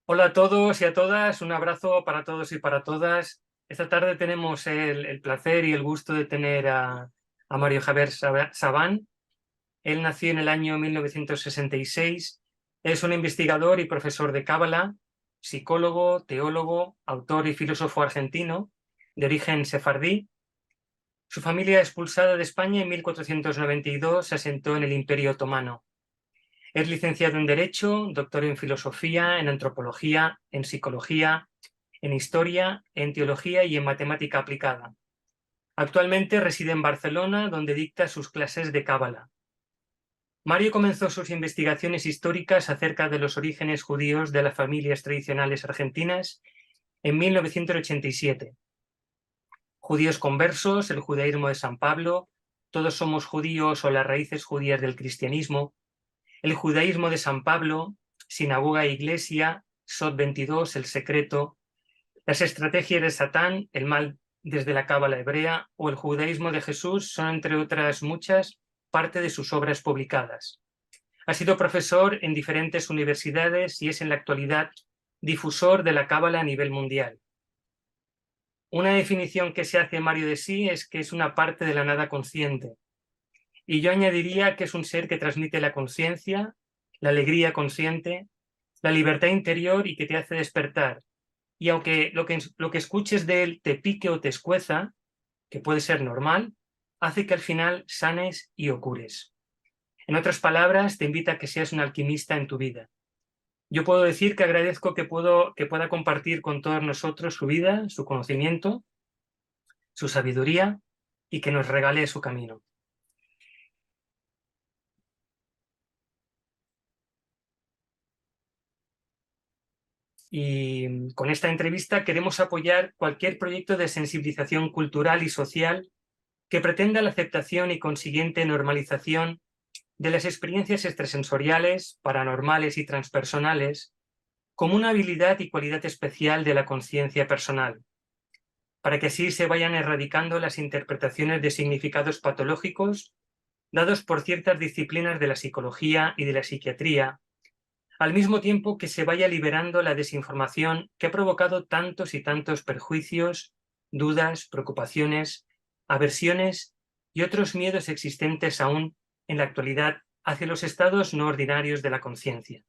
Hola a todos y a todas, un abrazo para todos y para todas. Esta tarde tenemos el placer y el gusto de tener a Mario Javier Sabán. Él nació en el año 1966. Es un investigador y profesor de Cábala, psicólogo, teólogo, autor y filósofo argentino de origen sefardí. Su familia, expulsada de España en 1492, se asentó en el Imperio Otomano. Es licenciado en Derecho, doctor en Filosofía, en Antropología, en Psicología, en Historia, en Teología y en Matemática aplicada. Actualmente reside en Barcelona, donde dicta sus clases de Cábala. Mario comenzó sus investigaciones históricas acerca de los orígenes judíos de las familias tradicionales argentinas en 1987. Judíos conversos, el judaísmo de San Pablo, todos somos judíos o las raíces judías del cristianismo, el judaísmo de San Pablo, sinagoga e iglesia, Sot 22, el secreto, las estrategias de Satán, el mal desde la cábala hebrea o el judaísmo de Jesús son, entre otras muchas, parte de sus obras publicadas. Ha sido profesor en diferentes universidades y es en la actualidad difusor de la cábala a nivel mundial. Una definición que se hace Mario de sí es que es una parte de la nada consciente. Y yo añadiría que es un ser que transmite la conciencia, la alegría consciente, la libertad interior y que te hace despertar. Y aunque lo que escuches de él te pique o te escueza, que puede ser normal, hace que al final sanes y ocures. En otras palabras, te invita a que seas un alquimista en tu vida. Yo puedo decir que agradezco que pueda compartir con todos nosotros su vida, su conocimiento, su sabiduría y que nos regale su camino. Y con esta entrevista queremos apoyar cualquier proyecto de sensibilización cultural y social que pretenda la aceptación y consiguiente normalización de las experiencias extrasensoriales, paranormales y transpersonales como una habilidad y cualidad especial de la conciencia personal, para que así se vayan erradicando las interpretaciones de significados patológicos dados por ciertas disciplinas de la psicología y de la psiquiatría, al mismo tiempo que se vaya liberando la desinformación que ha provocado tantos y tantos perjuicios, dudas, preocupaciones, aversiones y otros miedos existentes aún en la actualidad hacia los estados no ordinarios de la conciencia.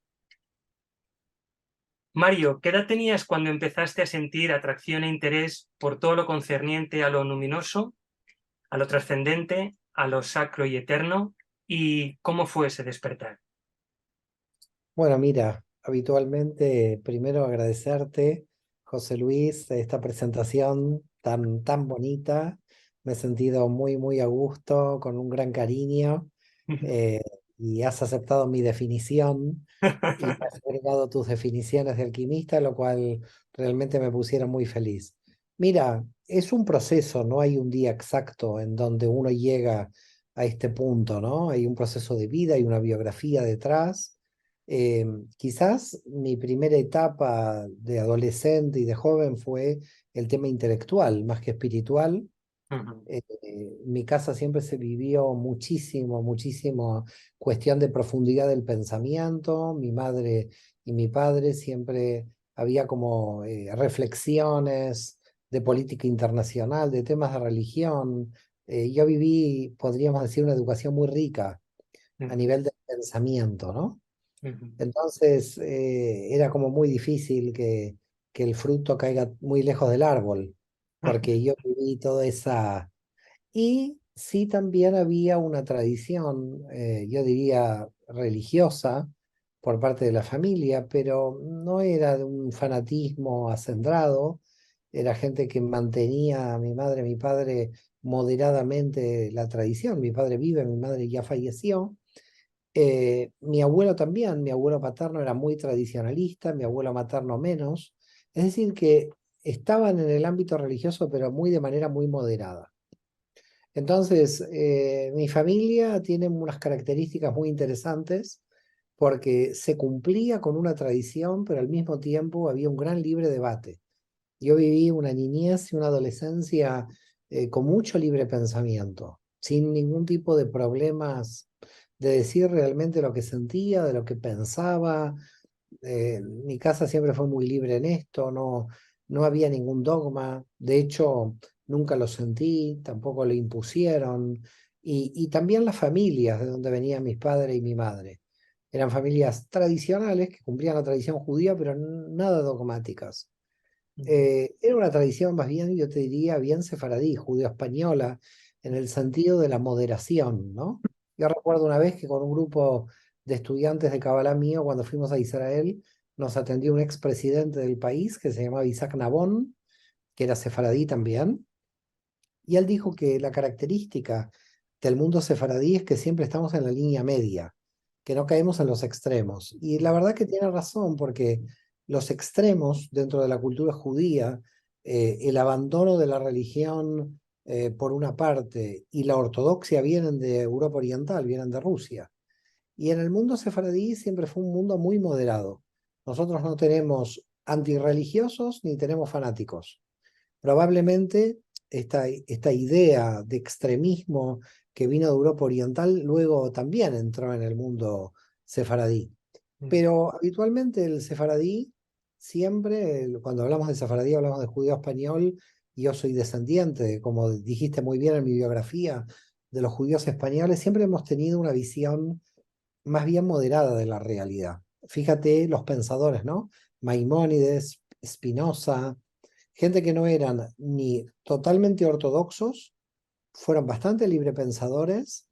Mario, ¿qué edad tenías cuando empezaste a sentir atracción e interés por todo lo concerniente a lo luminoso, a lo trascendente, a lo sacro y eterno? ¿Y cómo fue ese despertar? Bueno, mira, habitualmente primero agradecerte, José Luis, esta presentación tan bonita. Me he sentido muy a gusto, con un gran cariño, eh, y has aceptado mi definición y me has agregado tus definiciones de alquimista, lo cual realmente me pusiera muy feliz. Mira, es un proceso, no hay un día exacto en donde uno llega a este punto, ¿no? Hay un proceso de vida, hay una biografía detrás. Eh, Quizás mi primera etapa de adolescente y de joven fue el tema intelectual, más que espiritual. Mi casa siempre se vivió muchísimo cuestión de profundidad del pensamiento. Mi madre y mi padre siempre había como reflexiones de política internacional, de temas de religión. Yo viví, podríamos decir, una educación muy rica a nivel del pensamiento, ¿no? Entonces era como muy difícil que el fruto caiga muy lejos del árbol, porque yo viví toda esa... Y sí también había una tradición, yo diría religiosa, por parte de la familia, pero no era de un fanatismo acendrado, era gente que mantenía a mi madre, mi padre moderadamente la tradición. Mi padre vive, mi madre ya falleció. Mi abuelo también, mi abuelo paterno era muy tradicionalista, mi abuelo materno menos. Es decir, que estaban en el ámbito religioso, pero muy de manera muy moderada. Entonces, mi familia tiene unas características muy interesantes porque se cumplía con una tradición, pero al mismo tiempo había un gran libre debate. Yo viví una niñez y una adolescencia con mucho libre pensamiento, sin ningún tipo de problemas de decir realmente lo que sentía, de lo que pensaba. Mi casa siempre fue muy libre en esto, no había ningún dogma, de hecho nunca lo sentí, tampoco lo impusieron, y también las familias de donde venían mis padres y mi madre. Eran familias tradicionales que cumplían la tradición judía, pero nada dogmáticas. Ujú, Era una tradición más bien, yo te diría, bien sefaradí, judío-española, en el sentido de la moderación, ¿no? Yo recuerdo una vez que con un grupo de estudiantes de Kabbalah mío, cuando fuimos a Israel, nos atendió un expresidente del país que se llamaba Isaac Nabón, que era sefaradí también, y él dijo que la característica del mundo sefaradí es que siempre estamos en la línea media, que no caemos en los extremos. Y la verdad que tiene razón, porque los extremos dentro de la cultura judía, el abandono de la religión por una parte y la ortodoxia vienen de Europa Oriental, vienen de Rusia. Y en el mundo sefaradí siempre fue un mundo muy moderado. Nosotros no tenemos antirreligiosos ni tenemos fanáticos. Probablemente esta idea de extremismo que vino de Europa Oriental luego también entró en el mundo sefaradí. ujú, Pero habitualmente el sefaradí, siempre, cuando hablamos de sefaradí, hablamos de judío español, y yo soy descendiente, como dijiste muy bien en mi biografía, de los judíos españoles, siempre hemos tenido una visión más bien moderada de la realidad. Fíjate los pensadores, ¿no? Maimónides, Spinoza, gente que no eran ni totalmente ortodoxos, fueron bastante librepensadores,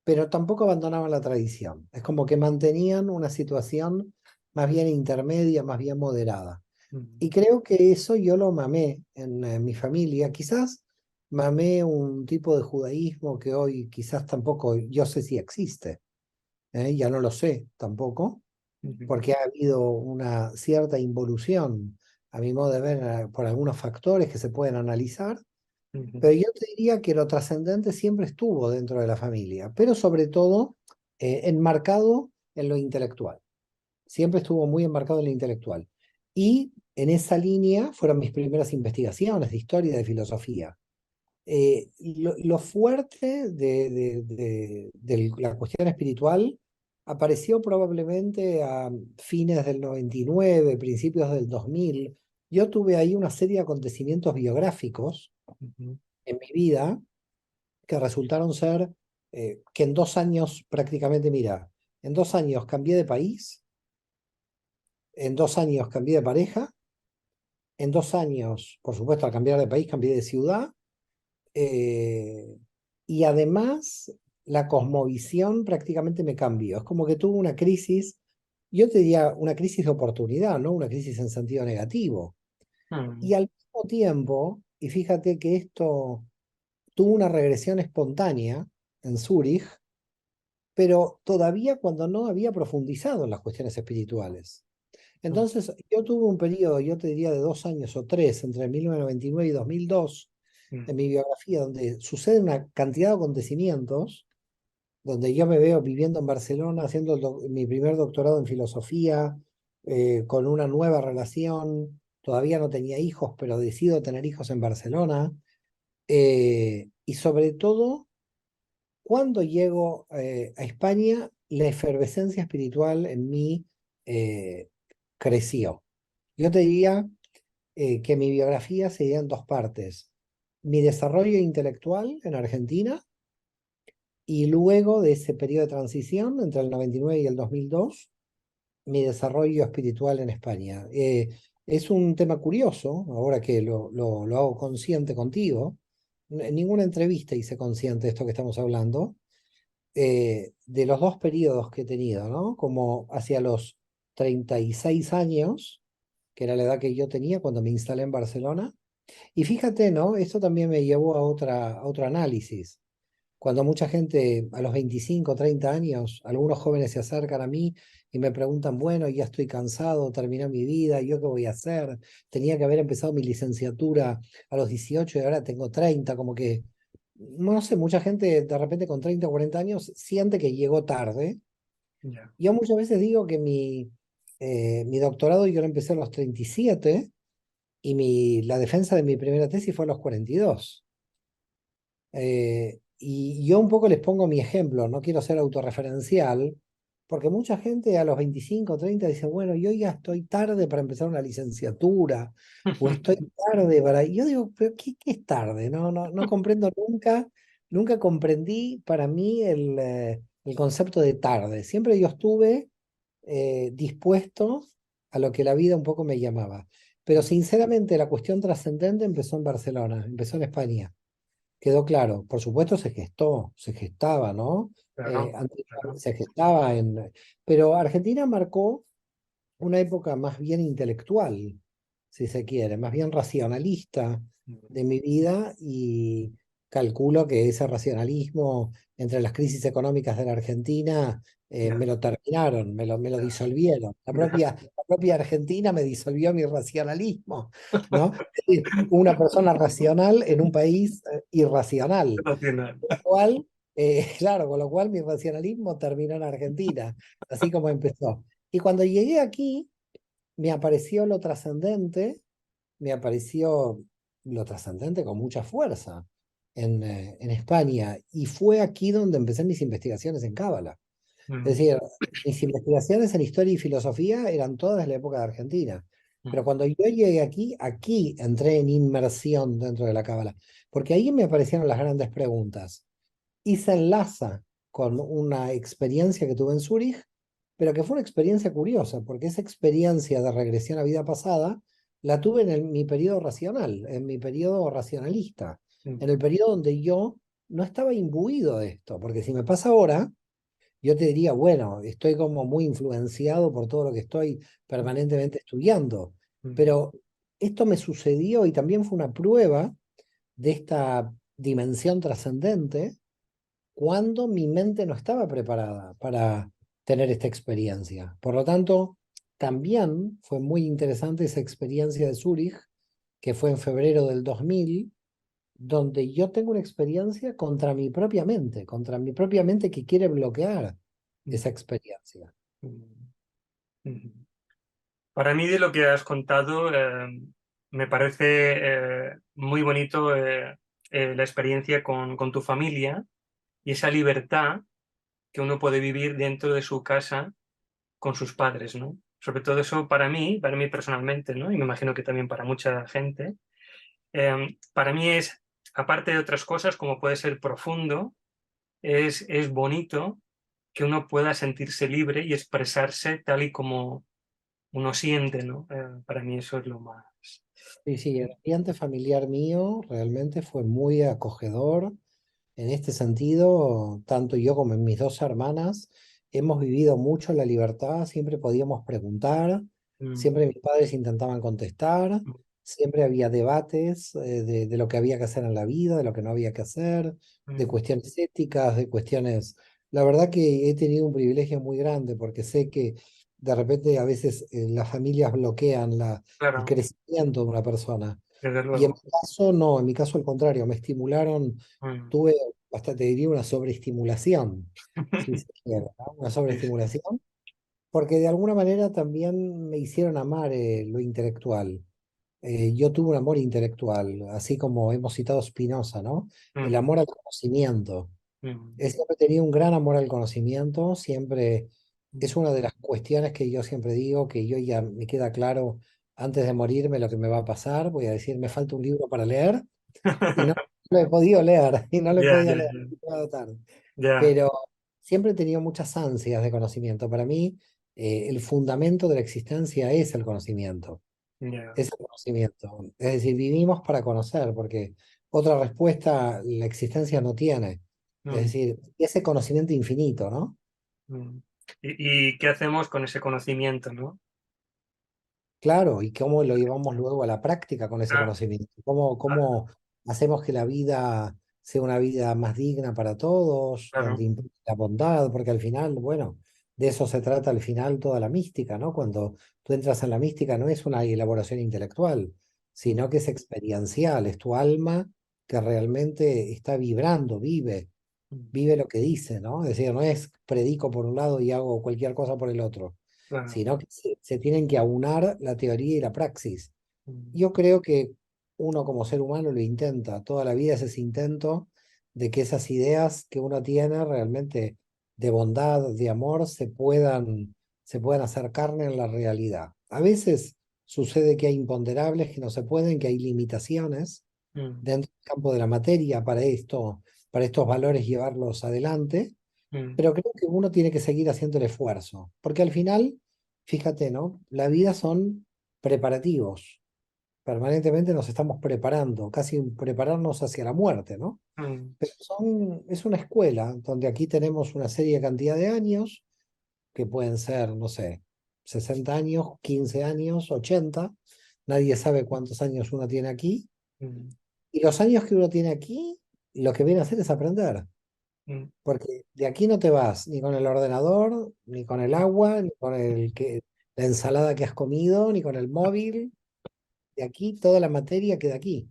pero tampoco abandonaban la tradición. Es como que mantenían una situación más bien intermedia, más bien moderada. ujú, Y creo que eso yo lo mamé en mi familia. Quizás mamé un tipo de judaísmo que hoy quizás tampoco yo sé si existe. Ya no lo sé tampoco, ujú, porque ha habido una cierta involución, a mi modo de ver, por algunos factores que se pueden analizar, ujú, pero yo te diría que lo trascendente siempre estuvo dentro de la familia, pero sobre todo enmarcado en lo intelectual. Siempre estuvo muy enmarcado en lo intelectual. Y en esa línea fueron mis primeras investigaciones de historia y de filosofía. Lo fuerte de la cuestión espiritual apareció probablemente a fines del 99, principios del 2000. Yo tuve ahí una serie de acontecimientos biográficos ujú, en mi vida que resultaron ser que en 2 años prácticamente, mira, en 2 años cambié de país, en 2 años cambié de pareja, en 2 años, por supuesto, al cambiar de país cambié de ciudad. eh, y además la cosmovisión prácticamente me cambió. Es como que tuve una crisis, yo te diría una crisis de oportunidad, no una crisis en sentido negativo. ujú, Y al mismo tiempo, y fíjate que esto tuvo una regresión espontánea en Zúrich, pero todavía cuando no había profundizado en las cuestiones espirituales. Entonces, yo tuve un periodo, yo te diría de 2 años o tres, entre 1999 y 2002, ujú, en mi biografía, donde sucede una cantidad de acontecimientos, donde yo me veo viviendo en Barcelona, haciendo mi primer doctorado en filosofía, con una nueva relación, todavía no tenía hijos, pero decido tener hijos en Barcelona, y sobre todo, cuando llego a España, la efervescencia espiritual en mí eh, creció. Yo te diría que mi biografía se divide en dos partes. Mi desarrollo intelectual en Argentina y luego de ese periodo de transición entre el 99 y el 2002, mi desarrollo espiritual en España. Es un tema curioso, ahora que lo hago consciente contigo. En ninguna entrevista hice consciente de esto que estamos hablando, de los dos periodos que he tenido, ¿no? Como hacia los 36 años, que era la edad que yo tenía cuando me instalé en Barcelona. Y fíjate, ¿no? Esto también me llevó a otro análisis. Cuando mucha gente a los 25 30 años, algunos jóvenes se acercan a mí y me preguntan, bueno, ya estoy cansado, terminé mi vida, ¿yo qué voy a hacer? Tenía que haber empezado mi licenciatura a los 18 y ahora tengo 30, como que, no sé, mucha gente de repente con 30 o 40 años siente que llegó tarde. ya, Yo muchas veces digo que mi doctorado yo lo empecé a los 37 y la defensa de mi primera tesis fue a los 42. Y yo un poco les pongo mi ejemplo, no quiero ser autorreferencial, porque mucha gente a los 25, 30 dice, bueno, yo ya estoy tarde para empezar una licenciatura, o estoy tarde para... Y yo digo, pero ¿qué es tarde? No comprendo nunca, nunca comprendí para mí el concepto de tarde. Siempre yo estuve dispuesto a lo que la vida un poco me llamaba. Pero sinceramente la cuestión trascendente empezó en Barcelona, empezó en España. Quedó claro, por supuesto se gestó, se gestaba, ¿no? Claro, Antes claro. se gestaba en... Pero Argentina marcó una época más bien intelectual, si se quiere, más bien racionalista de mi vida y calculo que ese racionalismo entre las crisis económicas de la Argentina Ya, me lo terminaron, me lo ya, disolvieron. La ya. propia, la propia Argentina me disolvió mi racionalismo, ¿no? Es decir, una persona racional en un país irracional, Racional. lo cual, claro, con lo cual mi racionalismo terminó en Argentina, así como empezó. Y cuando llegué aquí, me apareció lo trascendente, me apareció lo trascendente con mucha fuerza en España. Y fue aquí donde empecé mis investigaciones en Cábala. Es Mm, decir, mis investigaciones en historia y filosofía eran todas de la época de Argentina. Pero mm, cuando yo llegué aquí, aquí entré en inmersión dentro de la Cábala, porque ahí me aparecieron las grandes preguntas y se enlaza con una experiencia que tuve en Zúrich, pero que fue una experiencia curiosa, porque esa experiencia de regresión a vida pasada la tuve en mi periodo racional, en mi periodo racionalista, mm, en el periodo donde yo no estaba imbuido de esto, porque si me pasa ahora, yo te diría, bueno, estoy como muy influenciado por todo lo que estoy permanentemente estudiando, mm, pero esto me sucedió y también fue una prueba de esta dimensión trascendente cuando mi mente no estaba preparada para tener esta experiencia. Por lo tanto, también fue muy interesante esa experiencia de Zúrich, que fue en febrero del 2000, donde yo tengo una experiencia contra mi propia mente que quiere bloquear mm, esa experiencia. mm, mm. Para mí, de lo que has contado, me parece muy bonito la experiencia con tu familia y esa libertad que uno puede vivir dentro de su casa con sus padres, ¿no? Sobre todo eso para mí personalmente, ¿no? Y me imagino que también para mucha gente. Para mí es, aparte de otras cosas, como puede ser profundo, es bonito que uno pueda sentirse libre y expresarse tal y como uno siente, ¿no? Para mí eso es lo más... Sí, sí, el ambiente familiar mío realmente fue muy acogedor. En este sentido, tanto yo como mis dos hermanas hemos vivido mucho la libertad, siempre podíamos preguntar, Mm, siempre mis padres intentaban contestar, siempre había debates de lo que había que hacer en la vida, de lo que no había que hacer, de mm, cuestiones éticas, de cuestiones... La verdad que he tenido un privilegio muy grande porque sé que de repente a veces las familias bloquean el claro, crecimiento de una persona. desde Y en luego. mi caso no, en mi caso al contrario, me estimularon, Mm. tuve hasta te diría una sobreestimulación, si se quiere, ¿no? Una Sí, sí. sobreestimulación, porque de alguna manera también me hicieron amar lo intelectual. Yo tuve un amor intelectual, así como hemos citado Spinoza, ¿no? El Mm, amor al conocimiento. mm, He siempre tenido un gran amor al conocimiento, siempre es mm. una de las cuestiones que yo siempre digo, que yo ya me queda claro antes de morirme lo que me va a pasar, voy a decir, me falta un libro para leer y no lo he podido leer, y no lo he Ya, podido ya, leer, ya, he llegado tarde. ya, Pero siempre he tenido muchas ansias de conocimiento. Para mí, el fundamento de la existencia es el conocimiento, ya. es el conocimiento. Es decir, vivimos para conocer, porque otra respuesta la existencia no tiene. Es Mm, decir, ese conocimiento infinito, ¿no? mm. Y qué hacemos con ese conocimiento, ¿no? Claro, y cómo lo llevamos luego a la práctica con ese Ah, conocimiento. Cómo, ah, cómo hacemos que la vida sea una vida más digna para todos, donde claro. implique la bondad, porque al final, bueno, de eso se trata al final toda la mística, ¿no? Cuando tú entras en la mística no es una elaboración intelectual, Mm, sino que es experiencial, es tu alma que realmente está vibrando, mm, vive lo que dice, ¿no? Es decir, no es predico por un lado y hago cualquier cosa por el otro, claro. sino que se tienen que aunar la teoría y la praxis. Mm, Yo creo que uno como ser humano lo intenta, toda la vida es ese intento de que esas ideas que uno tiene realmente de bondad, de amor, se puedan hacer carne en la realidad. A veces sucede que hay imponderables que no se pueden, que hay limitaciones mm, dentro del campo de la materia para esto, para estos valores llevarlos adelante, mm, pero creo que uno tiene que seguir haciendo el esfuerzo, porque al final, fíjate, ¿no? La vida son preparativos. Permanentemente nos estamos preparando, casi prepararnos hacia la muerte, ¿no? mm, Pero es una escuela donde aquí tenemos una serie de cantidad de años que pueden ser, no sé, 60 años, 15 años, 80. Nadie sabe cuántos años uno tiene aquí. mm, Y los años que uno tiene aquí, lo que viene a hacer es aprender. mm, Porque de aquí no te vas ni con el ordenador, ni con el agua, ni con la ensalada que has comido, ni con el móvil. De aquí toda la materia queda aquí.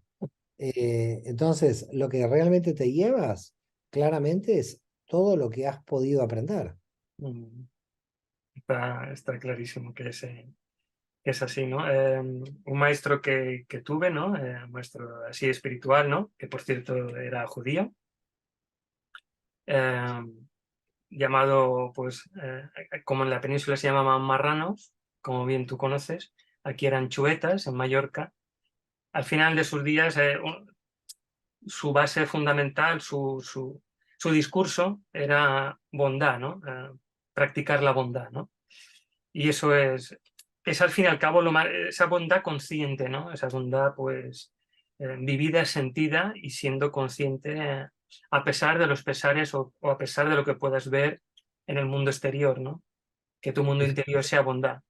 Entonces, lo que realmente te llevas, claramente, es todo lo que has podido aprender. mm. Está clarísimo que es así, ¿no? Un maestro que tuve, ¿no? Un maestro así espiritual, ¿no? Que por cierto era judío, eh, llamado, pues, como en la península se llamaban marranos, como bien tú conoces, aquí eran chuetas en Mallorca. Al final de sus días, su base fundamental, su discurso era bondad, ¿no? Practicar la bondad, ¿no? Y eso es al fin y al cabo esa bondad consciente, ¿no? Esa bondad, pues, vivida, sentida y siendo consciente a pesar de los pesares o a pesar de lo que puedas ver en el mundo exterior, ¿no? Que tu mundo interior sea bondad.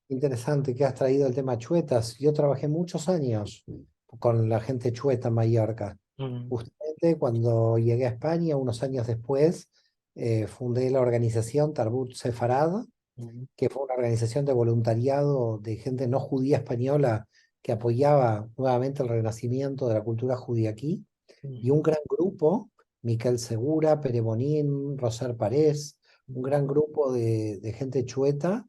Interesante que has traído el tema chuetas. Yo trabajé muchos años con la gente chueta en Mallorca. Mm, Justamente cuando llegué a España, unos años después, fundé la organización Tarbut Sefarad, mm, que fue una organización de voluntariado de gente no judía española que apoyaba nuevamente el renacimiento de la cultura judía aquí. Y mm, un gran grupo, Miquel Segura, Pere Bonín, Roser Parés, un gran grupo de gente chueta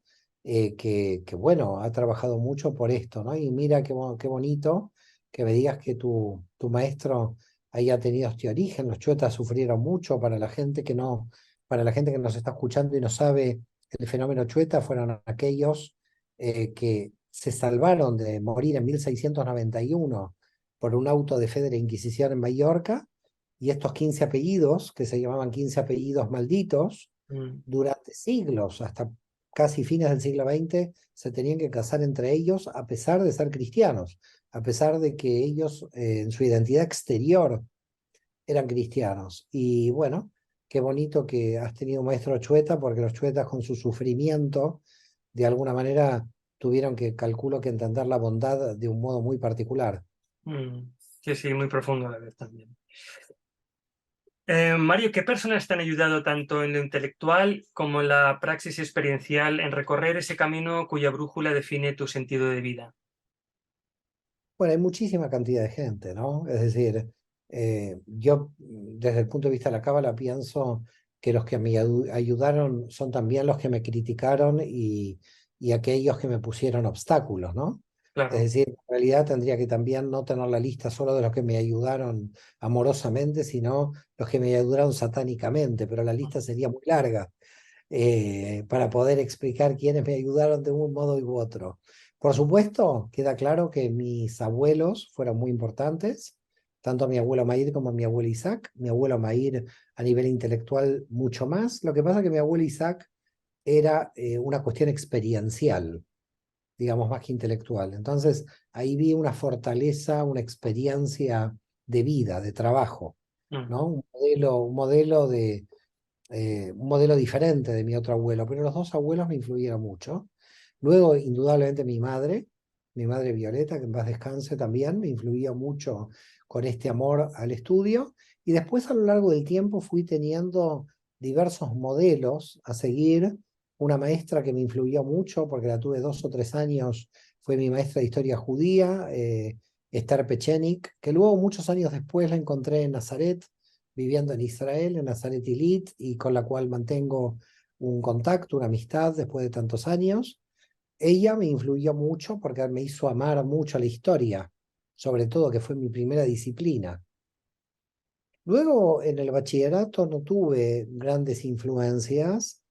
bueno, ha trabajado mucho por esto, ¿no? Y mira qué bonito que me digas que tu maestro haya tenido este origen. Los chuetas sufrieron mucho para la gente que no, para la gente que nos está escuchando y no sabe el fenómeno chueta, fueron aquellos que se salvaron de morir en 1691 por un auto de fe de la Inquisición en Mallorca, y estos 15 apellidos, que se llamaban 15 apellidos malditos, mm, durante siglos, hasta casi fines del siglo XX, se tenían que casar entre ellos a pesar de ser cristianos, a pesar de que ellos en su identidad exterior eran cristianos. Y bueno, qué bonito que has tenido un maestro chueta, porque los chuetas con su sufrimiento, de alguna manera, tuvieron que, calculo que entender la bondad de un modo muy particular. mm. Sí, sí, muy profundo a la vez también. Mario, ¿qué personas te han ayudado tanto en lo intelectual como en la praxis experiencial en recorrer ese camino cuya brújula define tu sentido de vida? Bueno, hay muchísima cantidad de gente, ¿no? Es decir, yo desde el punto de vista de la cábala pienso que los que me ayudaron son también los que me criticaron y aquellos que me pusieron obstáculos, ¿no? Es Claro. decir, en realidad tendría que también no tener la lista solo de los que me ayudaron amorosamente, sino los que me ayudaron satánicamente, pero la lista sería muy larga para poder explicar quiénes me ayudaron de un modo u otro. Por supuesto, queda claro que mis abuelos fueron muy importantes, tanto mi abuelo Maír como mi abuelo Isaac. Mi abuelo Maír a nivel intelectual mucho más. Lo que pasa es que mi abuelo Isaac era una cuestión experiencial, digamos, más que intelectual. Entonces, ahí vi una fortaleza, una experiencia de vida, de trabajo, Mm, ¿no? Un modelo diferente de mi otro abuelo, pero los dos abuelos me influyeron mucho. Luego, indudablemente, mi madre Violeta, que en paz descanse también, me influía mucho con este amor al estudio. Y después, a lo largo del tiempo, fui teniendo diversos modelos a seguir. Una maestra que me influyó mucho, porque la tuve 2 o 3 años, fue mi maestra de historia judía, Esther Pechenik, que luego, muchos años después, la encontré en Nazaret viviendo en Israel, en Nazaret Illit, y con la cual mantengo un contacto, una amistad después de tantos años. Ella me influyó mucho porque me hizo amar mucho la historia, sobre todo que fue mi primera disciplina. Luego, en el bachillerato no tuve grandes influencias.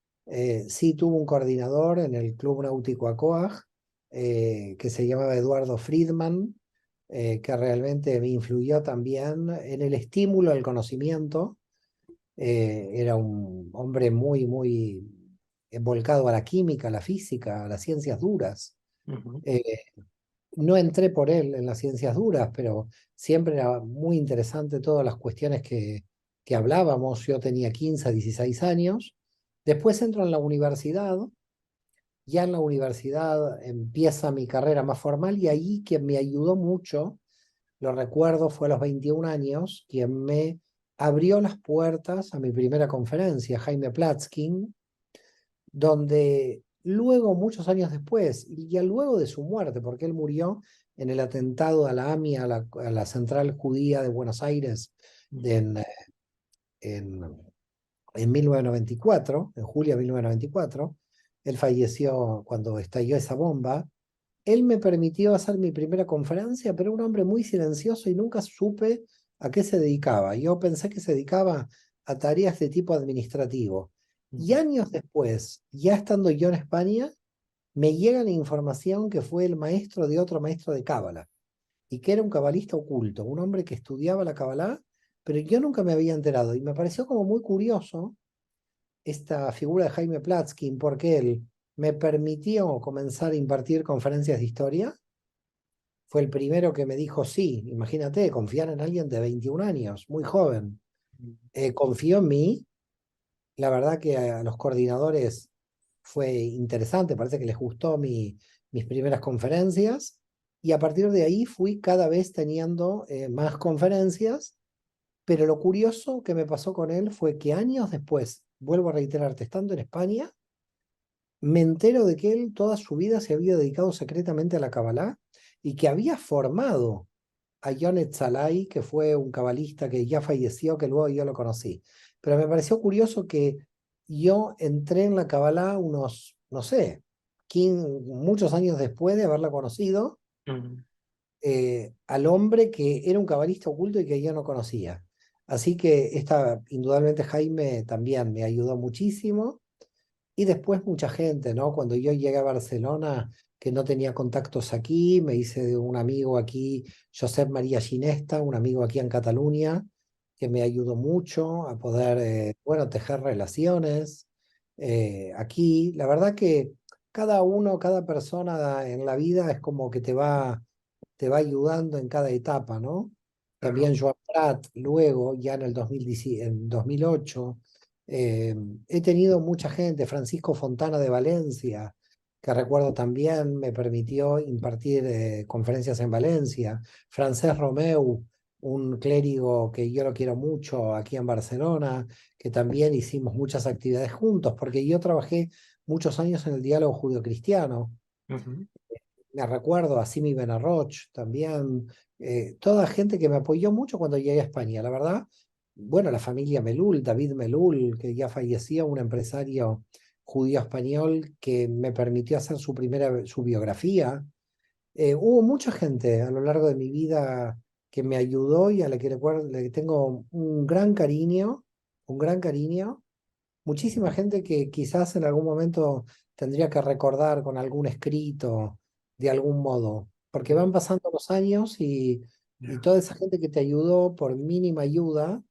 Sí tuve un coordinador en el Club Náutico ACOAG, que se llamaba Eduardo Friedman, que realmente me influyó también en el estímulo al conocimiento. Era un hombre muy, muy volcado a la química, a la física, a las ciencias duras. Ujú, Eh, no entré por él en las ciencias duras, pero siempre era muy interesante todas las cuestiones que hablábamos. Yo tenía 15 16 años. Después entro en la universidad. Ya en la universidad empieza mi carrera más formal y ahí quien me ayudó mucho, lo recuerdo, fue a los 21 años, quien me abrió las puertas a mi primera conferencia, Jaime Platskin, donde luego, muchos años después, y ya luego de su muerte, porque él murió en el atentado a la AMI, a la central judía de Buenos Aires, ujú, en, en, en 1994, en julio de 1994, él falleció cuando estalló esa bomba. Él me permitió hacer mi primera conferencia, pero era un hombre muy silencioso y nunca supe a qué se dedicaba. Yo pensé que se dedicaba a tareas de tipo administrativo. Y ujú, años después, ya estando yo en España, me llega la información que fue el maestro de otro maestro de Cábala y que era un cabalista oculto, un hombre que estudiaba la Cábala, pero yo nunca me había enterado y me pareció como muy curioso esta figura de Jaime Platskin porque él me permitió comenzar a impartir conferencias de historia. Fue el primero que me dijo sí, imagínate, confiar en alguien de 21 años, muy joven. Confió en mí, la verdad que a los coordinadores fue interesante, parece que les gustó mis primeras conferencias y a partir de ahí fui cada vez teniendo más conferencias, pero lo curioso que me pasó con él fue que años después, vuelvo a reiterarte, estando en España, me entero de que él toda su vida se había dedicado secretamente a la Kabbalah y que había formado a Yonet Salai, que fue un cabalista que ya falleció, que luego yo lo conocí. Pero me pareció curioso que yo entré en la Kabbalah unos, no sé, muchos años después de haberla conocido, ujú. al hombre que era un cabalista oculto y que yo no conocía. Así que indudablemente Jaime también me ayudó muchísimo. Y después mucha gente, ¿no? Cuando yo llegué a Barcelona, que no tenía contactos aquí, me hice de un amigo aquí, Josep María Ginesta, un amigo aquí en Cataluña, que me ayudó mucho a poder, bueno, tejer relaciones aquí. La verdad que cada uno, cada persona en la vida es como que te va ayudando en cada etapa, ¿no? Claro. También Joan Prat, luego, ya en el 2010, en 2008, eh, he tenido mucha gente, Francisco Fontana de Valencia, que recuerdo también me permitió impartir conferencias en Valencia, Francesc Romeu, un clérigo que yo lo quiero mucho aquí en Barcelona, que también hicimos muchas actividades juntos, porque yo trabajé muchos años en el diálogo judio-cristiano. Ujú, Me recuerdo a Simi Benarroch también, toda gente que me apoyó mucho cuando llegué a España, la verdad. Bueno, la familia Melul, David Melul, que ya falleció, un empresario judío español que me permitió hacer su biografía. Hubo mucha gente a lo largo de mi vida que me ayudó y a la que recuerdo, le tengo un gran cariño, un gran cariño. Muchísima gente que quizás en algún momento tendría que recordar con algún escrito, de algún modo, porque ujú. van pasando los años y Ya, toda esa gente que te ayudó por mínima ayuda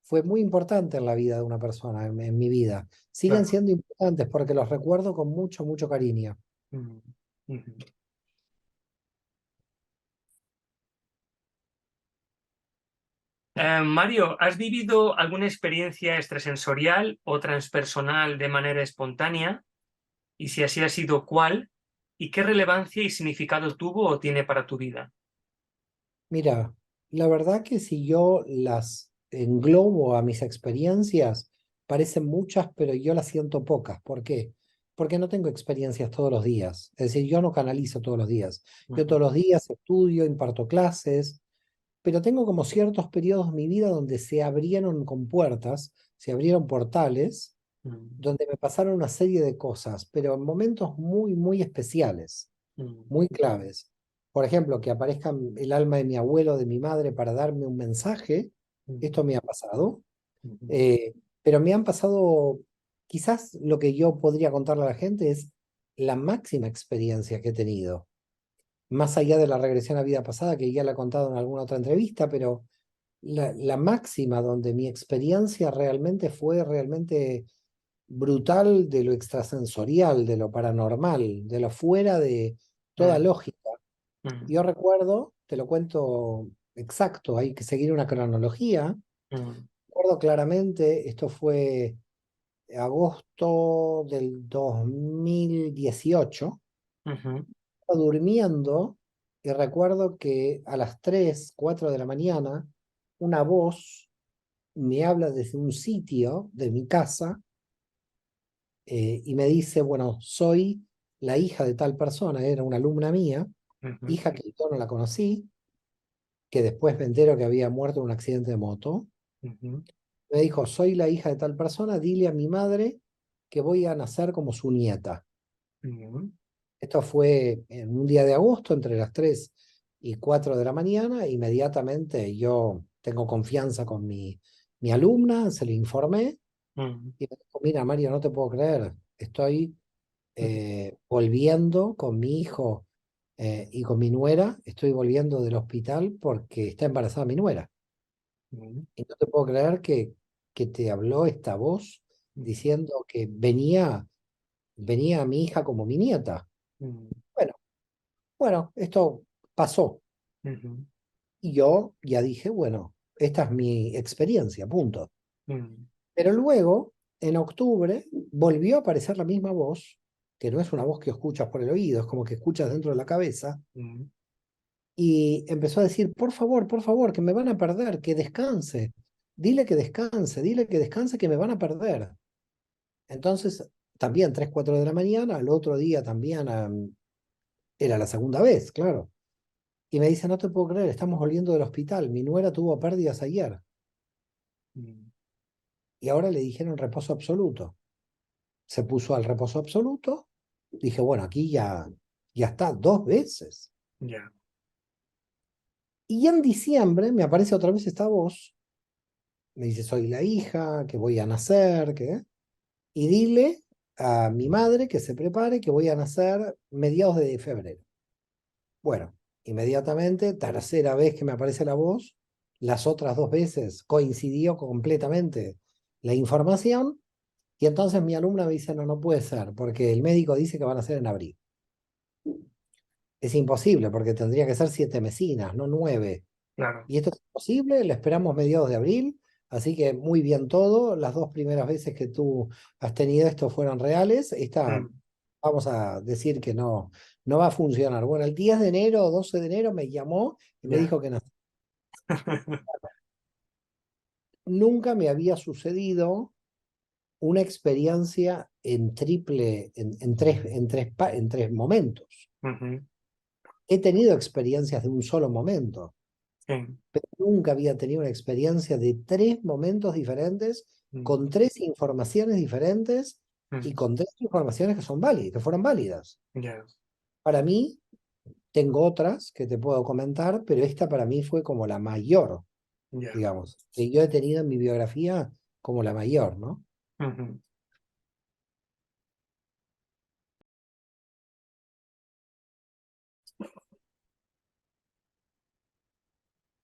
fue muy importante en la vida de una persona, en mi vida. Siguen claro. siendo importantes porque los recuerdo con mucho, mucho cariño. Ujú, ujú. Mario, ¿has vivido alguna experiencia extrasensorial o transpersonal de manera espontánea? Y si así ha sido, ¿cuál? ¿Y qué relevancia y significado tuvo o tiene para tu vida? Mira, la verdad que si yo las englobo a mis experiencias, parecen muchas, pero yo las siento pocas. ¿Por qué? Porque no tengo experiencias todos los días. Es decir, yo no canalizo todos los días. Yo Ujú, todos los días estudio, imparto clases, pero tengo como ciertos periodos en mi vida donde se abrieron compuertas, se abrieron portales, ujú, donde me pasaron una serie de cosas, pero en momentos muy, muy especiales, ujú, muy claves. Por ejemplo, que aparezca el alma de mi abuelo, de mi madre, para darme un mensaje, Esto me ha pasado, ujú, eh, pero me han pasado, quizás lo que yo podría contarle a la gente es la máxima experiencia que he tenido, más allá de la regresión a vida pasada, que ya la he contado en alguna otra entrevista, pero la máxima donde mi experiencia realmente fue realmente brutal de lo extrasensorial, de lo paranormal, de lo fuera de toda mm, lógica. mm, Yo recuerdo, te lo cuento exacto, hay que seguir una cronología. mm, Recuerdo claramente, esto fue agosto del 2018. ujú, Estaba durmiendo y recuerdo que a las 3 4 de la mañana, una voz me habla desde un sitio de mi casa y me dice, bueno, soy la hija de tal persona, era una alumna mía, ujú, hija que yo no la conocí, que después me entero que había muerto en un accidente de moto. ujú, Me dijo, soy la hija de tal persona, dile a mi madre que voy a nacer como su nieta. ujú, Esto fue en un día de agosto, entre las 3 y 4 de la mañana. Inmediatamente yo tengo confianza con mi alumna, se le informé mm, y me dijo, mira, Mario, no te puedo creer, estoy mm, volviendo con mi hijo y con mi nuera, estoy volviendo del hospital porque está embarazada mi nuera. mm, Y no te puedo creer que te habló esta voz diciendo que venía a mi hija como mi nieta. mm, Bueno, bueno, esto pasó. ujú, Y yo ya dije, bueno, esta es mi experiencia, punto. mm, Pero luego, en octubre, volvió a aparecer la misma voz, que no es una voz que escuchas por el oído, es como que escuchas dentro de la cabeza, mm, y empezó a decir, por favor, que me van a perder, que descanse. Dile que descanse, que me van a perder. Entonces, también 3 4 de la mañana, al otro día también era la segunda vez, claro. Y me dice, no te puedo creer, estamos volviendo del hospital, mi nuera tuvo pérdidas ayer mm, y ahora le dijeron reposo absoluto. Se puso al reposo absoluto, dije, bueno, aquí ya está, 2 veces. ya, Y en diciembre me aparece otra vez esta voz, me dice, soy la hija, que voy a nacer, que... Y dile a mi madre que se prepare, que voy a nacer mediados de febrero. Bueno, inmediatamente, tercera vez que me aparece la voz, las otras 2 veces coincidió completamente la información y entonces mi alumna me dice, no, no puede ser, porque el médico dice que van a ser en abril. Es imposible, porque tendría que ser 7 mesinas, no 9. claro. Y esto es imposible, le esperamos mediados de abril, así que muy bien todo. Las 2 primeras veces que tú has tenido esto fueron reales. Esta, Mm, vamos a decir que no, no va a funcionar. Bueno, el 10 de enero o 12 de enero me llamó y me ya. dijo que no. Nunca me había sucedido una experiencia en triple, en tres momentos. Ujú, He tenido experiencias de un solo momento, sí, pero nunca había tenido una experiencia de 3 momentos diferentes, mm, con 3 informaciones diferentes y mm, con 3 informaciones que son válidas, que fueron válidas. ya, Para mí, tengo otras que te puedo comentar, pero esta para mí fue como la mayor, ya. digamos, que yo he tenido en mi biografía como la mayor, ¿no? Ujú,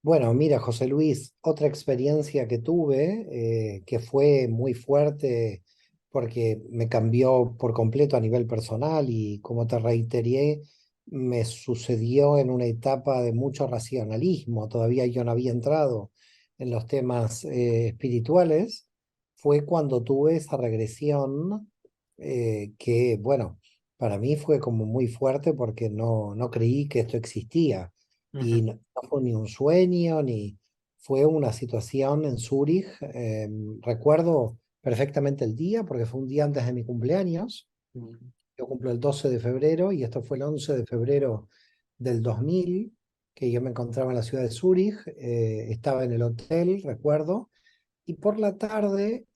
Bueno, mira, José Luis, otra experiencia que tuve que fue muy fuerte porque me cambió por completo a nivel personal y como te reiteré, me sucedió en una etapa de mucho racionalismo, todavía yo no había entrado en los temas espirituales, fue cuando tuve esa regresión que, bueno, para mí fue como muy fuerte porque no creí que esto existía y ujú, no fue ni un sueño, ni fue una situación en Zúrich. Recuerdo perfectamente el día porque fue un día antes de mi cumpleaños. mm, Yo cumplo el 12 de febrero y esto fue el 11 de febrero del 2000 que yo me encontraba en la ciudad de Zúrich. Estaba en el hotel, recuerdo, y por la tarde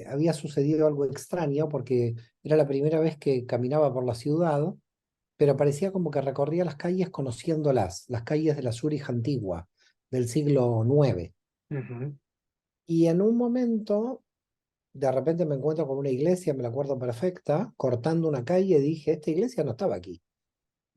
había sucedido algo extraño porque era la primera vez que caminaba por la ciudad, pero parecía como que recorría las calles conociéndolas, las calles de la Zurich antigua, del siglo IX. ujú, Y en un momento, de repente me encuentro con una iglesia, me la acuerdo perfecta, cortando una calle, y dije, esta iglesia no estaba aquí.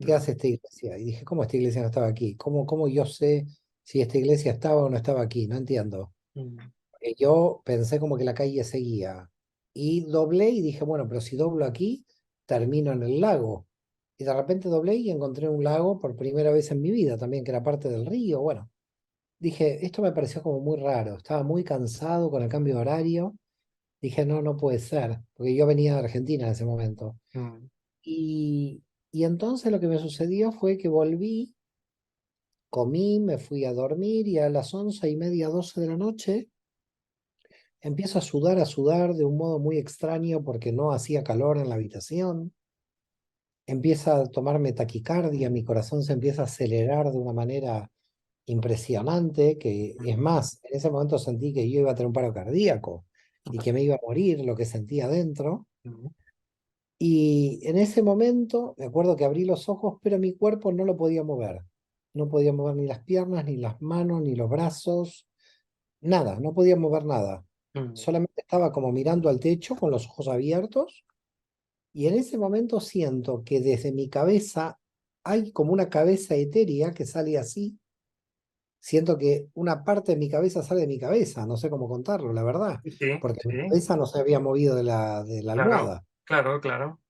¿Qué mm, hace esta iglesia? Y dije, ¿cómo esta iglesia no estaba aquí? ¿Cómo yo sé si esta iglesia estaba o no estaba aquí? No entiendo. mm, Yo pensé como que la calle seguía. Y doblé y dije, bueno, pero si doblo aquí, termino en el lago. Y de repente doblé y encontré un lago por primera vez en mi vida también, que era parte del río. Bueno, dije, esto me pareció como muy raro. Estaba muy cansado con el cambio de horario. Dije, no, no puede ser, porque yo venía de Argentina en ese momento. mm, Y, y entonces lo que me sucedió fue que volví, comí, me fui a dormir y a las 11:30, 12 de la noche, empiezo a sudar de un modo muy extraño porque no hacía calor en la habitación. Empieza a tomarme taquicardia, mi corazón se empieza a acelerar de una manera impresionante, que es más, en ese momento sentí que yo iba a tener un paro cardíaco y que me iba a morir lo que sentía adentro. mm, Y en ese momento me acuerdo que abrí los ojos, pero mi cuerpo no lo podía mover. No podía mover ni las piernas, ni las manos, ni los brazos, nada, no podía mover nada. mm, Solamente estaba como mirando al techo con los ojos abiertos y en ese momento siento que desde mi cabeza hay como una cabeza etérea que sale así. Siento que una parte de mi cabeza sale de mi cabeza, no sé cómo contarlo, la verdad, sí, sí, porque mi sí, cabeza no se había movido de la claro, almohada. claro, claro.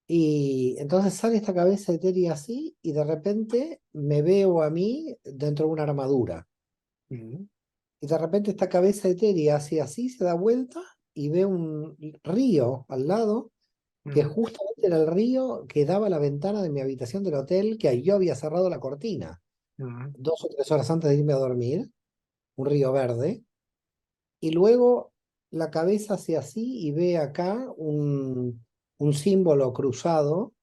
Y entonces sale esta cabeza etérea así y de repente me veo a mí dentro de una armadura. Mm, Y de repente esta cabeza etérea hace así, se da vuelta y ve un río al lado, que mm, justamente era el río que daba a la ventana de mi habitación del hotel, que ahí yo había cerrado la cortina mm, 2 o 3 horas antes de irme a dormir, un río verde. Y luego la cabeza hace así y ve acá un símbolo cruzado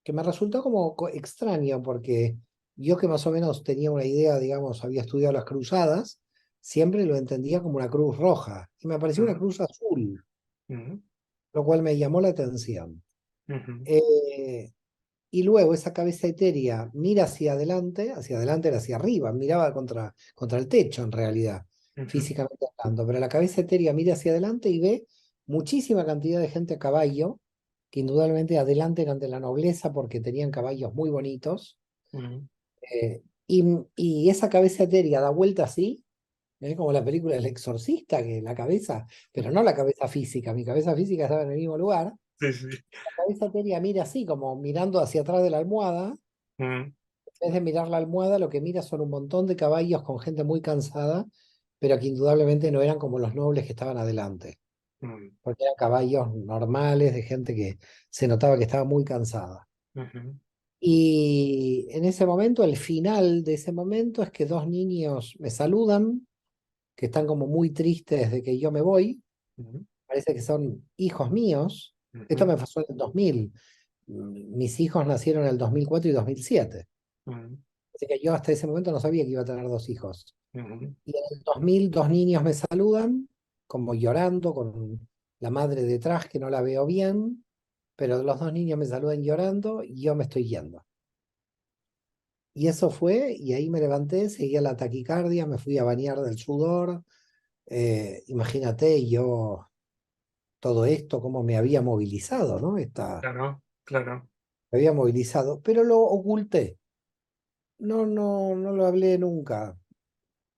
que me resultó como extraño porque yo que más o menos tenía una idea, digamos, había estudiado las cruzadas, siempre lo entendía como una cruz roja y me apareció una mm, cruz azul, mm, lo cual me llamó la atención. ujú, Eh, y luego esa cabeza etérea mira hacia adelante era hacia arriba, miraba contra el techo en realidad, ujú, físicamente hablando, pero la cabeza etérea mira hacia adelante y ve muchísima cantidad de gente a caballo, que indudablemente adelantan ante la nobleza porque tenían caballos muy bonitos, mm, y esa cabeza etérea da vuelta así, como la película del exorcista, que la cabeza, pero no la cabeza física, mi cabeza física estaba en el mismo lugar, sí, sí. la cabeza etérea mira así, como mirando hacia atrás de la almohada. Mm, En vez de mirar la almohada, lo que mira son un montón de caballos con gente muy cansada, pero que indudablemente no eran como los nobles que estaban adelante, mm, porque eran caballos normales de gente que se notaba que estaba muy cansada. ujú, Y en ese momento, el final de ese momento es que dos niños me saludan, que están como muy tristes de que yo me voy, ujú, parece que son hijos míos. Esto ujú, me pasó en el 2000. Mis hijos nacieron en el 2004 y 2007. ujú, Así que yo hasta ese momento no sabía que iba a tener dos hijos. ujú, Y en el 2000 dos niños me saludan, como llorando, con la madre detrás que no la veo bien, pero los dos niños me saludan llorando y yo me estoy yendo. Y eso fue, y ahí me levanté, seguía la taquicardia, me fui a bañar del sudor. Imagínate yo todo esto, cómo me había movilizado, ¿no? claro, claro. Me había movilizado, pero lo oculté. No, no, no lo hablé nunca.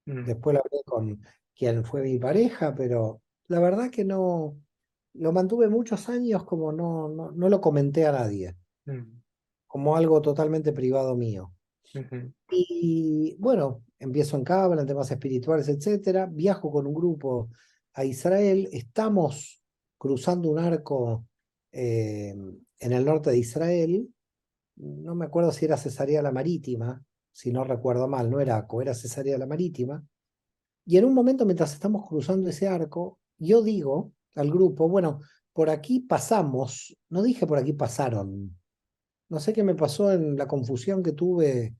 Mm, Después lo hablé con quien fue mi pareja, pero la verdad que no, lo mantuve muchos años como no lo comenté a nadie, mm, como algo totalmente privado mío. ujú, Y bueno, empiezo en Cábala, en temas espirituales, etcétera. Viajo con un grupo a Israel. Estamos cruzando un arco en el norte de Israel. No me acuerdo si era Cesarea la Marítima, si no recuerdo mal, no era Aco, era Cesarea la Marítima. Y en un momento, mientras estamos cruzando ese arco, yo digo al grupo, bueno, por aquí pasamos, no dije por aquí pasaron, no sé qué me pasó en la confusión que tuve,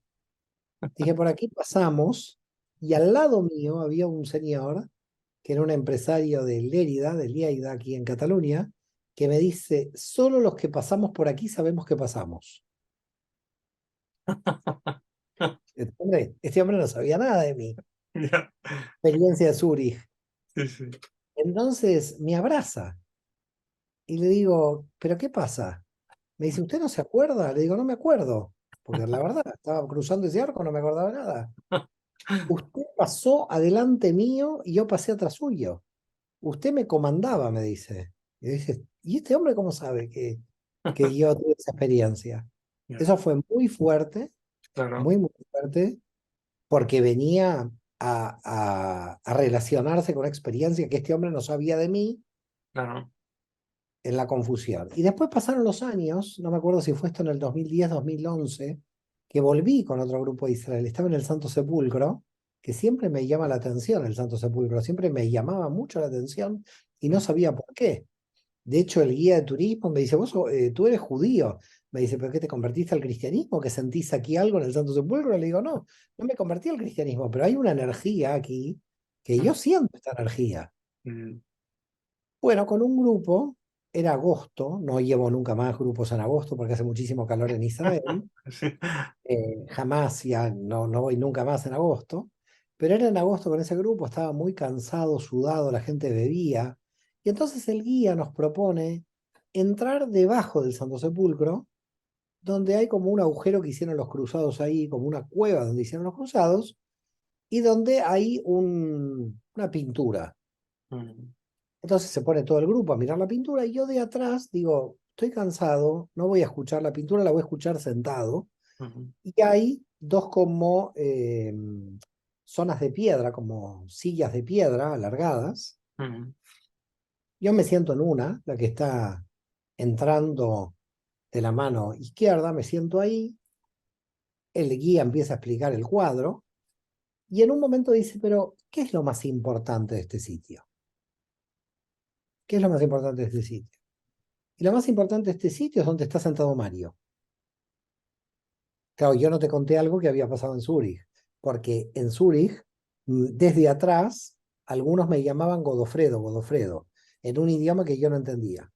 dije por aquí pasamos, y al lado mío había un señor, que era un empresario de Lérida, de Lleida, aquí en Cataluña, que me dice, solo los que pasamos por aquí sabemos que pasamos. Hombre, este hombre no sabía nada de mi ya, experiencia de Zurich. Sí, sí. Entonces me abraza y le digo, ¿pero qué pasa? Me dice, ¿usted no se acuerda? Le digo, no me acuerdo, porque la verdad, estaba cruzando ese arco, no me acordaba nada. Usted pasó adelante mío y yo pasé atrás suyo. Usted me comandaba, me dice. Y dice, ¿y este hombre cómo sabe que yo tuve esa experiencia? Ya, Eso fue claro, muy, muy fuerte, porque venía a relacionarse con una experiencia que este hombre no sabía de mí claro. en la confusión. Y después pasaron los años, no me acuerdo si fue esto en el 2010, 2011, que volví con otro grupo de Israel. Estaba en el Santo Sepulcro, que siempre me llama la atención el Santo Sepulcro, siempre me llamaba mucho la atención y no Mm. sabía por qué. De hecho, el guía de turismo me dice, tú eres judío. Me dice, ¿pero qué te convertiste al cristianismo? ¿Que sentís aquí algo en el Santo Sepulcro? Le digo, no, no me convertí al cristianismo, pero hay una energía aquí que yo siento esta energía. Mm. Bueno, con un grupo, era agosto, no llevo nunca más grupos en agosto porque hace muchísimo calor en Israel, Sí. jamás ya no voy nunca más en agosto, pero era en agosto con ese grupo, estaba muy cansado, sudado, la gente bebía, y entonces el guía nos propone entrar debajo del Santo Sepulcro, donde hay como un agujero que hicieron los cruzados ahí, como una cueva donde hicieron los cruzados, y donde hay una pintura. Mm. Entonces se pone todo el grupo a mirar la pintura y yo de atrás digo, estoy cansado, no voy a escuchar la pintura, la voy a escuchar sentado. Ujú. Y hay dos como zonas de piedra, como sillas de piedra alargadas. Ujú. Yo me siento en una, la que está entrando de la mano izquierda, me siento ahí, el guía empieza a explicar el cuadro y en un momento dice, pero ¿qué es lo más importante de este sitio? ¿Qué es lo más importante de este sitio? Y lo más importante de este sitio es donde está sentado Mario. Claro, yo no te conté algo que había pasado en Zúrich, porque en Zúrich, desde atrás, algunos me llamaban Godofredo, Godofredo, en un idioma que yo no entendía.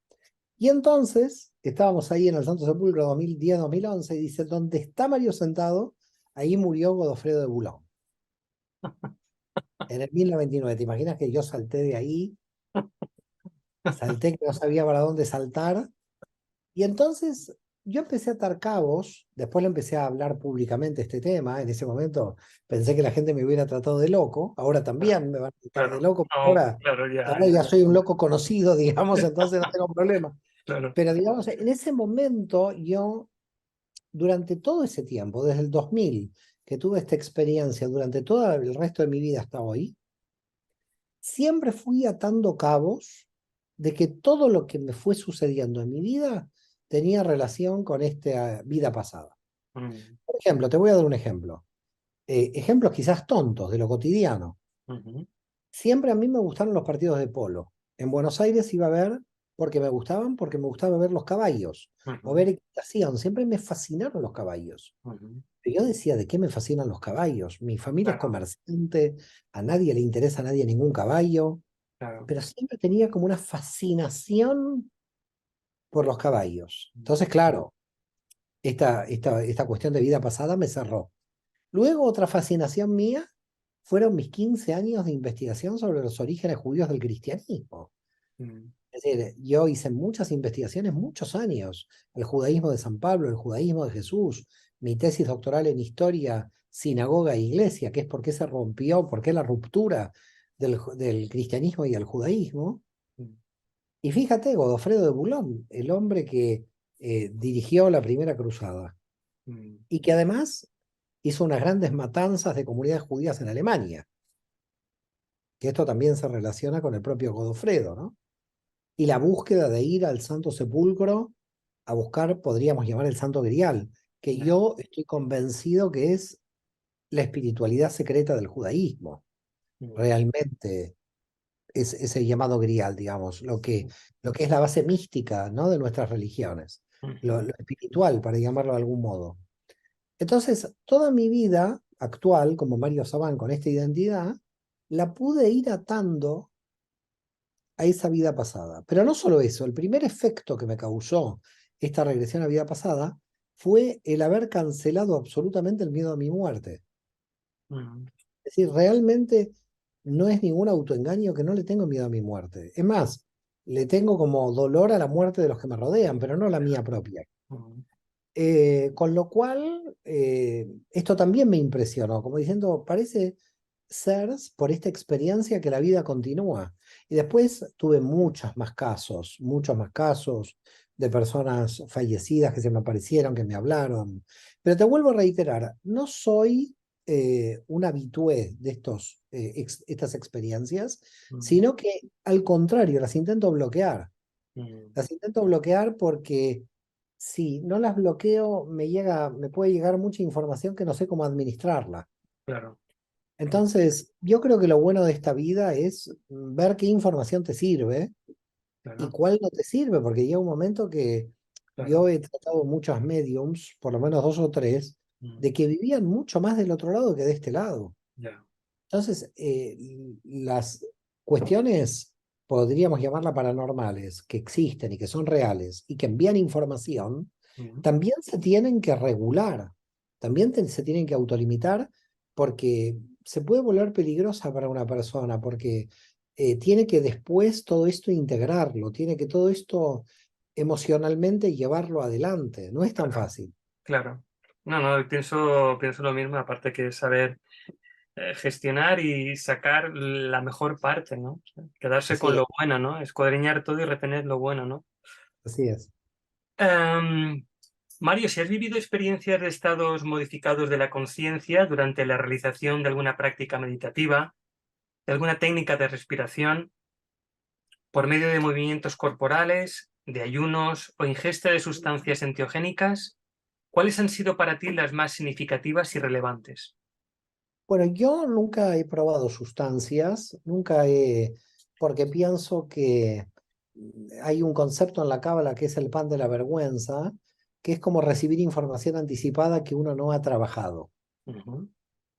Y entonces, estábamos ahí en el Santo Sepulcro 2010-2011, y dice, donde está Mario sentado, ahí murió Godofredo de Boulogne, en el 1099. ¿Te imaginas que yo salté de ahí? Salté que no sabía para dónde saltar. Y entonces yo empecé a atar cabos, después le empecé a hablar públicamente este tema, en ese momento pensé que la gente me hubiera tratado de loco, ahora Claro, también me van a tratar de claro. loco, No, claro, ahora ya soy un loco conocido, digamos, entonces no tengo problema. claro. Pero digamos, en ese momento yo, durante todo ese tiempo, desde el 2000, que tuve esta experiencia, durante todo el resto de mi vida hasta hoy, siempre fui atando cabos de que todo lo que me fue sucediendo en mi vida tenía relación con esta vida pasada. Mm. Por ejemplo, te voy a dar un ejemplo. Ejemplos quizás tontos de lo cotidiano. Ujú. Siempre a mí me gustaron los partidos de polo. En Buenos Aires iba a ver porque me gustaban, porque me gustaba ver los caballos o Ujú. ver equitación. Siempre me fascinaron los caballos. Ujú. Pero yo decía, ¿de qué me fascinan los caballos? Mi familia es Claro, comerciante, a nadie le interesa a nadie ningún caballo, claro. pero siempre tenía como una fascinación por los caballos. Entonces, claro, esta cuestión de vida pasada me cerró. Luego, otra fascinación mía fueron mis 15 años de investigación sobre los orígenes judíos del cristianismo. Mm. Es decir, yo hice muchas investigaciones, muchos años, el judaísmo de San Pablo, el judaísmo de Jesús, mi tesis doctoral en historia, sinagoga e iglesia, que es por qué se rompió, por qué la ruptura del cristianismo y el judaísmo. Mm. Y fíjate, Godofredo de Boulogne, el hombre que dirigió la primera cruzada Mm. y que además hizo unas grandes matanzas de comunidades judías en Alemania, que esto también se relaciona con el propio Godofredo, ¿no? Y la búsqueda de ir al Santo Sepulcro a buscar, podríamos llamar el Santo Grial, que Ya. yo estoy convencido que es la espiritualidad secreta del judaísmo, Mm. realmente es ese llamado Grial, digamos, lo que es la base mística, ¿no? De nuestras religiones, Ujú. lo espiritual, para llamarlo de algún modo. Entonces, toda mi vida actual, como Mario Sabán, con esta identidad, la pude ir atando a esa vida pasada. Pero no solo eso, el primer efecto que me causó esta regresión a vida pasada fue el haber cancelado absolutamente el miedo a mi muerte. Mm. Es decir, realmente no es ningún autoengaño, que no le tengo miedo a mi muerte. Es más, le tengo como dolor a la muerte de los que me rodean, pero no la mía propia. Mm, Con lo cual, esto también me impresionó, como diciendo, parece ser por esta experiencia que la vida continúa. Y después tuve muchos más casos de personas fallecidas que se me aparecieron, que me hablaron. Pero te vuelvo a reiterar, no soy un habitué de estas experiencias, mm, sino que al contrario, las intento bloquear. mm, Las intento bloquear porque si no las bloqueo, me puede llegar mucha información que no sé cómo administrarla. claro, claro, Entonces, yo creo que lo bueno de esta vida es ver qué información te sirve y claro, cuál no te sirve, porque llega un momento que claro. yo he tratado muchos mediums, por lo menos dos o tres, Mm, de que vivían mucho más del otro lado que de este lado. ya. Entonces, las cuestiones, podríamos llamarlas paranormales, que existen y que son reales y que envían información, Mm, también se tienen que regular, también se tienen que autolimitar porque se puede volver peligrosa para una persona, porque tiene que después todo esto integrarlo, tiene que todo esto emocionalmente llevarlo adelante. No es tan claro, fácil. claro. No, no, pienso lo mismo, aparte que saber gestionar y sacar la mejor parte, ¿no? O sea, quedarse Así con es, lo bueno, ¿no? Escuadriñar todo y retener lo bueno, ¿no? así es. Em, Mario, si has vivido experiencias de estados modificados de la conciencia durante la realización de alguna práctica meditativa, de alguna técnica de respiración, por medio de movimientos corporales, de ayunos o ingesta de sustancias enteogénicas, ¿cuáles han sido para ti las más significativas y relevantes? Bueno, yo nunca he probado sustancias, porque pienso que hay un concepto en la cábala que es el pan de la vergüenza, que es como recibir información anticipada que uno no ha trabajado. Ujú,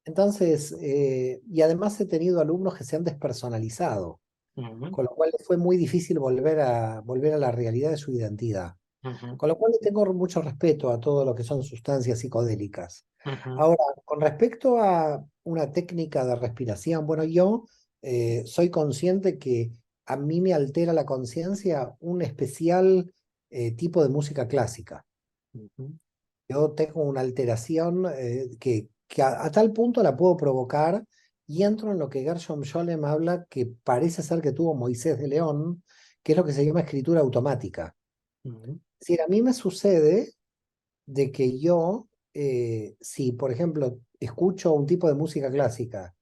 Entonces, y además he tenido alumnos que se han despersonalizado, ujú, con lo cual fue muy difícil volver a la realidad de su identidad. ujú, Con lo cual le tengo mucho respeto a todo lo que son sustancias psicodélicas. ujú, Ahora, con respecto a una técnica de respiración, bueno, yo soy consciente que a mí me altera la conciencia un especial tipo de música clásica. ujú, Yo tengo una alteración que a tal punto la puedo provocar y entro en lo que Gershom Scholem habla que parece ser que tuvo Moisés de León, que es lo que se llama escritura automática. ujú, Es decir, a mí me sucede de que yo, si por ejemplo escucho un tipo de música clásica,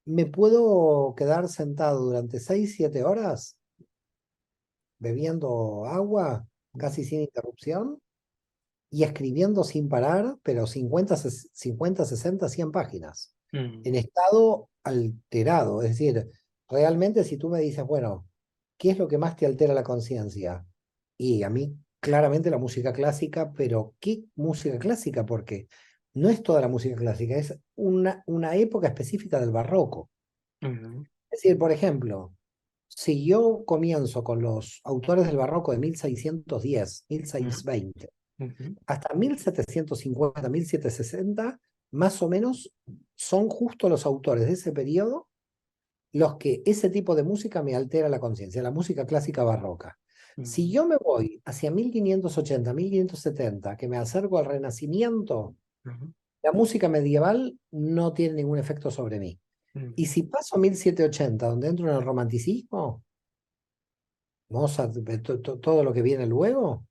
me puedo quedar sentado durante 6 7 horas bebiendo agua casi sin interrupción y escribiendo sin parar, pero 50 60 100 páginas, ujú, en estado alterado. Es decir, realmente si tú me dices, bueno, ¿qué es lo que más te altera la conciencia? Y a mí claramente la música clásica, pero ¿qué música clásica? Porque no es toda la música clásica, es una época específica del barroco. ujú, Es decir, por ejemplo, si yo comienzo con los autores del barroco de 1610, ujú, 1620, ujú, hasta 1750, 1760, más o menos, son justo los autores de ese periodo los que ese tipo de música me altera la conciencia, la música clásica barroca. Si ujú, yo me voy hacia 1580, 1570, que me acerco al Renacimiento, ujú, la música medieval no tiene ningún efecto sobre mí. Y ujú, si paso a 1780, donde entro en el romanticismo, Mozart, todo lo que viene luego,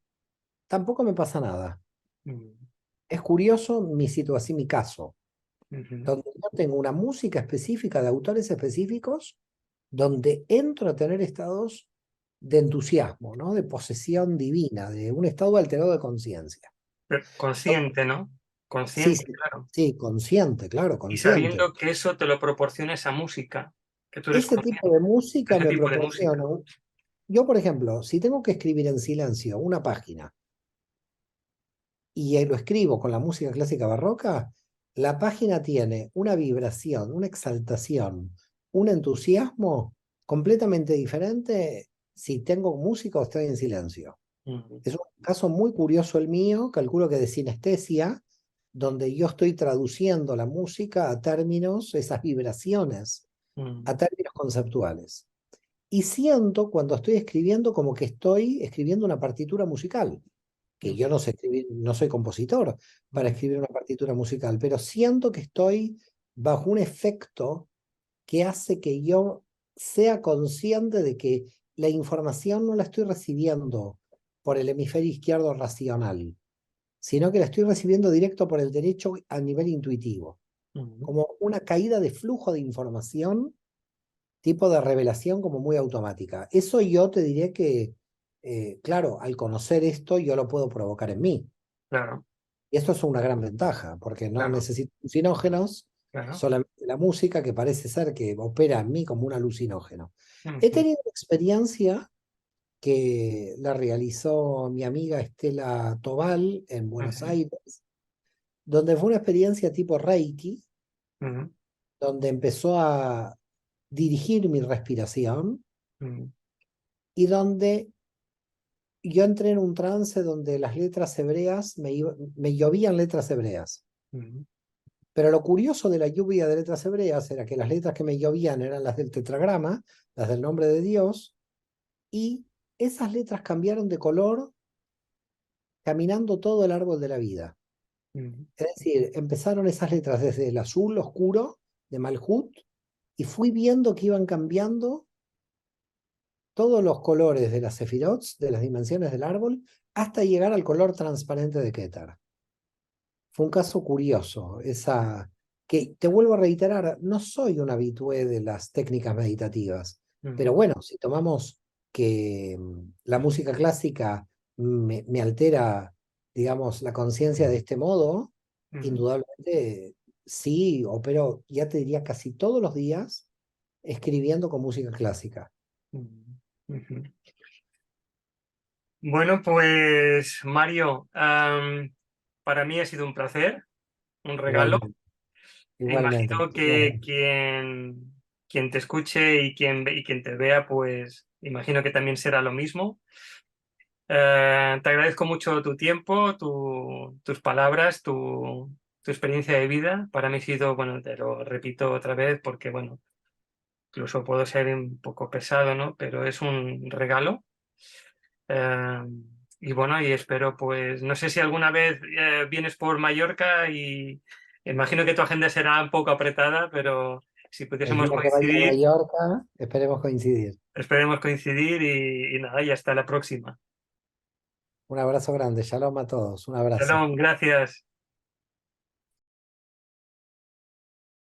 tampoco me pasa nada. ujú, Es curioso mi situación, mi caso, ujú. donde yo tengo una música específica de autores específicos, donde entro a tener estados de entusiasmo, ¿no? De posesión divina, de un estado alterado de conciencia. Pero Entonces, consciente, ¿no? sí, Consciente, sí, claro. sí, consciente, claro, Y consciente. sabiendo que eso te lo proporciona esa música, que tú eres Ese tipo consciente de de música ese me tipo de música. proporciona. Yo, por ejemplo, si tengo que escribir en silencio una página y lo escribo con la música clásica barroca, la página tiene una vibración, una exaltación, un entusiasmo completamente diferente si tengo música o estoy en silencio. Ujú, Es un caso muy curioso el mío, calculo que de sinestesia, donde yo estoy traduciendo la música a términos, esas vibraciones mm, a términos conceptuales. Y siento cuando estoy escribiendo como que estoy escribiendo una partitura musical, que mm, yo no sé escribir, no soy compositor para mm, escribir una partitura musical, pero siento que estoy bajo un efecto que hace que yo sea consciente de que la información no la estoy recibiendo por el hemisferio izquierdo racional, sino que la estoy recibiendo directo por el derecho a nivel intuitivo, mm, como una caída de flujo de información, tipo de revelación como muy automática. Eso yo te diré que, claro, al conocer esto yo lo puedo provocar en mí. claro, Y esto es una gran ventaja, porque no claro, necesito alucinógenos, claro. solamente la música que parece ser que opera en mí como un alucinógeno. He Ujú, tenido una experiencia que la realizó mi amiga Estela Tobal en Buenos ujú, Aires, donde fue una experiencia tipo Reiki, ujú, donde empezó a dirigir mi respiración ujú, y donde yo entré en un trance donde las letras hebreas me llovían letras hebreas. ujú, Pero lo curioso de la lluvia de letras hebreas era que las letras que me llovían eran las del tetragrama, las del nombre de Dios, y esas letras cambiaron de color caminando todo el árbol de la vida. ujú, Es decir, empezaron esas letras desde el azul oscuro de Malhut y fui viendo que iban cambiando todos los colores de las sefirots, de las dimensiones del árbol, hasta llegar al color transparente de Keter. Fue un caso curioso, esa que te vuelvo a reiterar, no soy un habitué de las técnicas meditativas, pero ujú, bueno, si tomamos que la música clásica me altera, digamos, la conciencia de este modo, ujú, indudablemente sí, opero, ya te diría, casi todos los días escribiendo con música clásica. ujú, ujú. Bueno, pues Mario, para mí ha sido un placer, un regalo. Igualmente, igualmente. Imagino que quien te escuche y y quien te vea, pues imagino que también será lo mismo. Te agradezco mucho tu tiempo, tus palabras, tu experiencia de vida. Para mí ha sido, bueno, te lo repito otra vez porque, bueno, incluso puedo ser un poco pesado, ¿no? Pero es un regalo. Eh, y bueno, y espero, pues, no sé si alguna vez vienes por Mallorca y imagino que tu agenda será un poco apretada, pero si El pudiésemos día que vaya a coincidir, Mallorca, esperemos coincidir. esperemos coincidir y nada, y hasta la próxima. Un abrazo grande, shalom a todos, un abrazo. Shalom, gracias.